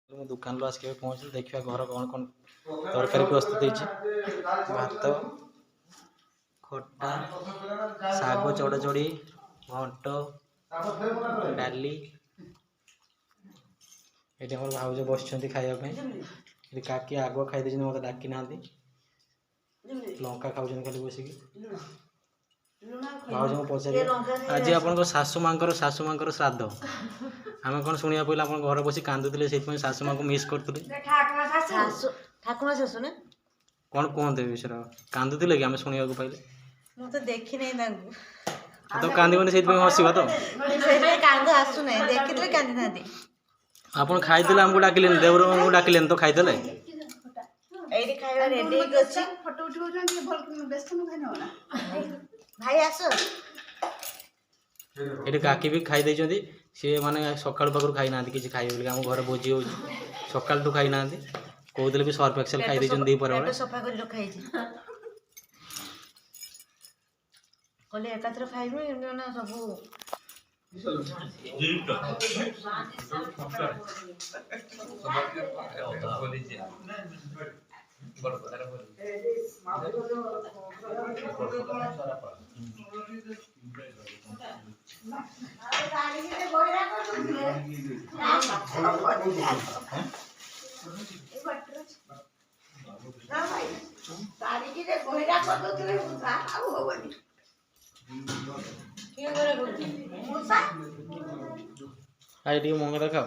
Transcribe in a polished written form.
ମୁଁ ଦୋକାନରୁ ଆସିକି ପହଞ୍ଚିଲି। ଦେଖିବା ଘର କ'ଣ କ'ଣ ତରକାରୀ ପ୍ରସ୍ତୁତ ହେଇଛି। ଭାତ, ଖଟା, ଶାଗ ଚଡ଼ଚଡ଼ି, ଘଣ୍ଟ, ଡାଲି। ଏଠି ଆମର ଭାଉଜ ବସିଛନ୍ତି ଖାଇବା ପାଇଁ। ଏଠି କାକି ଆଗୁଆ ଖାଇ ଦେଇଛନ୍ତି, ମୋତେ ଡାକି ନାହାନ୍ତି। ଲଙ୍କା ଖାଉଛନ୍ତି ଖାଲି ବସିକି। ଭାଉଜଙ୍କୁ ପଚାରିଲେ ଆଜି ଆପଣଙ୍କ ଶାଶୁ ମାଙ୍କର ଶ୍ରାଦ୍ଧ। ଆମେ କ'ଣ ଶୁଣିବାକୁ ପାଇଲେ ଆପଣ ଘରେ ବସି କାନ୍ଦୁଥିଲେ, ସେଇଥିପାଇଁ ଶାଶୁ ମାଙ୍କୁ ମିସ୍ କରୁଥିଲେ। ଠାକୁର ଶାଶୁ ନା କ'ଣ କୁହନ୍ତୁ ଏ ବିଷୟରେ? କାନ୍ଦୁଥିଲେ କି ଆମେ ଶୁଣିବାକୁ ପାଇଲେ? ମୁଁ ତ ଦେଖିନାହିଁ ତାଙ୍କୁ। ତ କାନ୍ଦିବନି, ସେଇଥିପାଇଁ ହସିବା ତ? ସେଇଥିପାଇଁ କାନ୍ଦ ଆସୁନାହିଁ, ଦେଖିଥିଲେ କାନ୍ଦିଥାନ୍ତି। ଆପଣ ଖାଇଦେଲେ, ଆମକୁ ଡାକିଲେନି, ଦେଉରଙ୍କୁ ଡାକିଲେନି ତ ଖାଇଦେଲେ। ଏଇଠି ଖାଇବା ରେଡି ହେଇକି ଅଛି। ଫଟୋ ଉଠିବାକୁ ଭଲ ବ୍ୟସ୍ତ ଖାଇ ନବ ନା ଭାଇ ଆସ। ଏଠି କାକି ବି ଖାଇ ଦେଇଛନ୍ତି। ସିଏ ମାନେ ସକାଳୁ ପାଖରୁ ଖାଇନାହାନ୍ତି, କିଛି ଖାଇବେ ବୋଲି। ଆମ ଘରେ ଭୋଜି ହେଉଛି, ସକାଳଠୁ ଖାଇନାହାନ୍ତି। କହୁଥିଲେ ବି ସର୍ଫ ଏକ୍ସେଲ ଖାଇ ଦେଇଛନ୍ତି ଦ୍ୱିପହର ବେଳେ। ସଫା କରି ରଖା ହେଇଛି। କହିଲେ ଏକାଥରେ ଖାଇବୁ, ଏମିତି ମାନେ ସବୁ ଆଜି ଟିକେ ମଙ୍ଗଳ ଖାଅ।